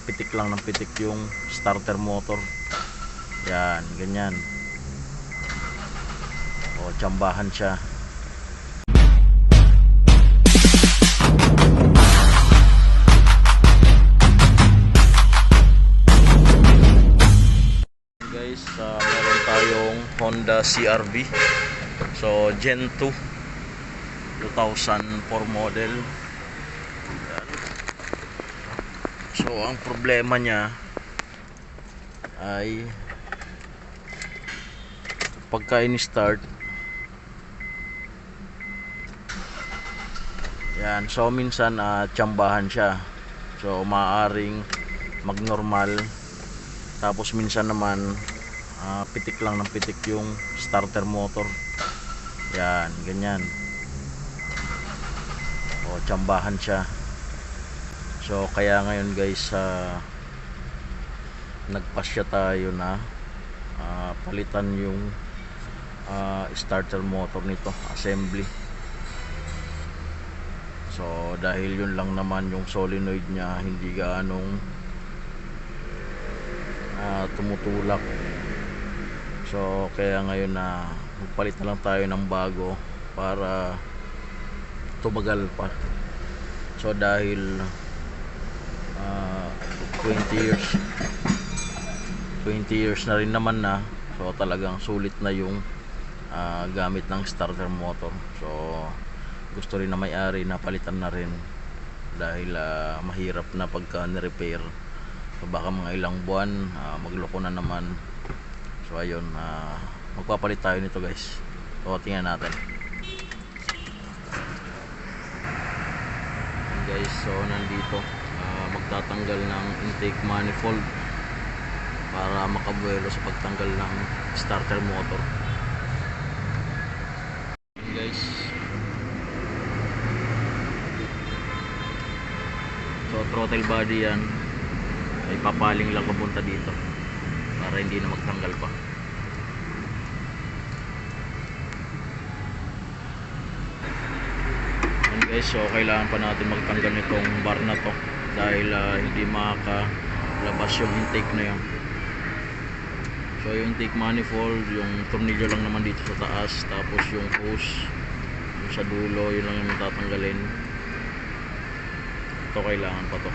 pitik lang ng pitik yung starter motor. Yan, ganyan. O, tsambahan siya. Guys, meron tayong Honda CR-V. So, Gen 2 2004 model. Yan. So, ang problema niya ay pagka in-start, yan, so minsan tsambahan siya. So maaaring magnormal, tapos minsan naman pitik lang ng pitik yung starter motor. Yan, ganyan. O, tsambahan siya. So kaya ngayon guys, nagpasya tayo na palitan yung starter motor nito, assembly. So dahil yun lang naman yung solenoid nya, hindi gaanong tumutulak. So kaya ngayon magpalit na lang tayo ng bago para tumagal pa. So dahil 20 years na rin naman na, so talagang sulit na yung gamit ng starter motor. So gusto rin na may-ari na palitan na rin dahil mahirap na pagka ni-repair. So baka mga ilang buwan magloko na naman. So ayun, magpapalit tayo nito guys. So tingnan natin. Guys, so nandito magtatanggal ng intake manifold para makabuelo sa pagtanggal ng starter motor. Guys, so throttle body yan ay papaling lang papunta dito para hindi na magtanggal pa. And guys, so kailangan pa natin magtanggal nitong bar na to dahil hindi makakalabas yung intake na yun. So yung intake manifold, yung tornilyo lang naman dito sa taas, tapos yung hose yung sa dulo, yun lang yung matatanggalin. Ito kailangan pa to.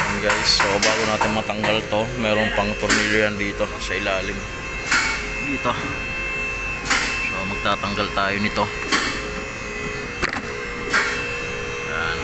And guys, so bago natin matanggal to, meron pang tornilyo yan dito sa ilalim dito. So magtatanggal tayo nito. Yan.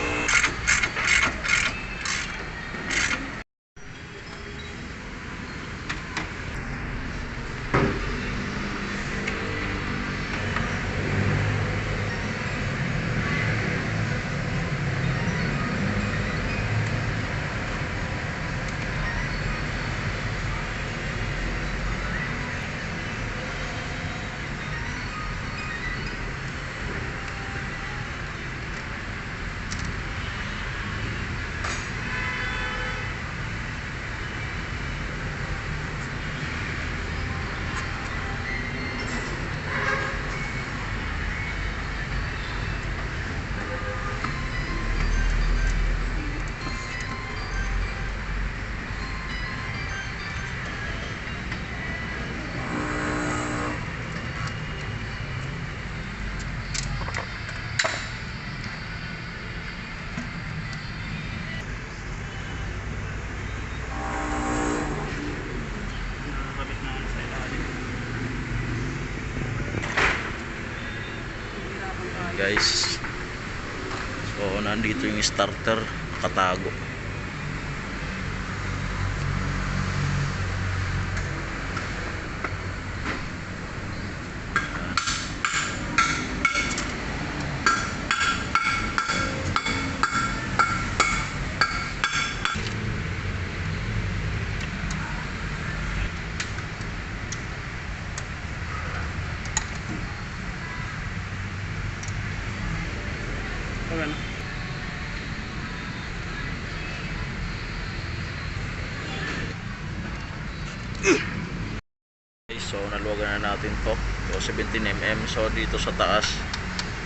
Guys, so nandito yung starter nakatago. So naluwagan na natin to. So 17mm. So dito sa taas,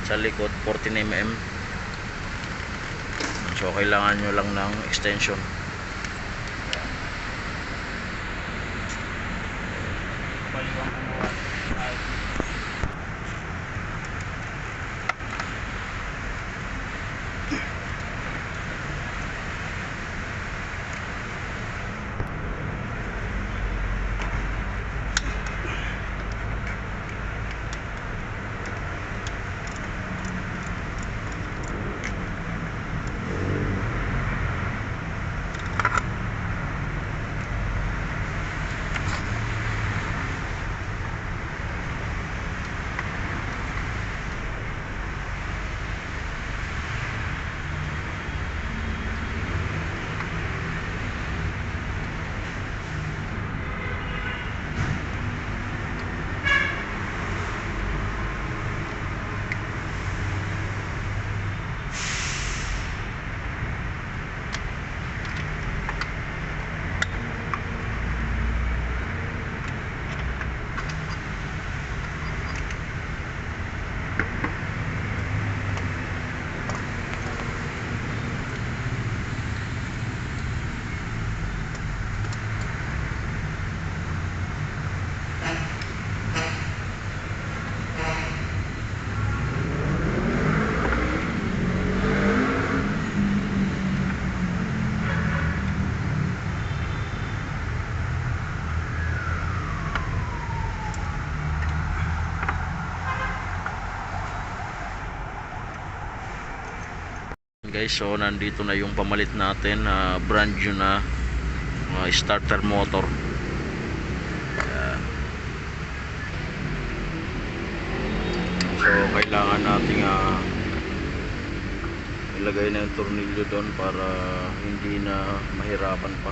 sa likod 14mm. So kailangan nyo lang ng extension. Guys, so nandito na yung pamalit natin na brand new na starter motor. Ayan. So kailangan nating ilagay na yung tornilyo doon para hindi na mahirapan pa.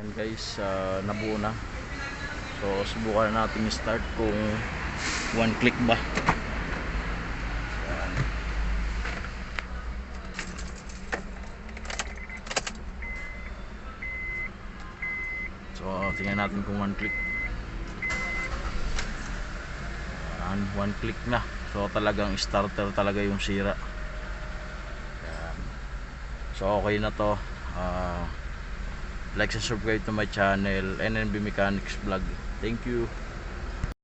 Yan guys, nabuo na. So subukan natin i-start kung one click ba. Yan. So tingnan natin kung one click. Yan, one click na. So talagang starter talaga yung sira. Yan. So okay na to. Like and subscribe to my channel, NNB Mechanics Vlog. Thank you.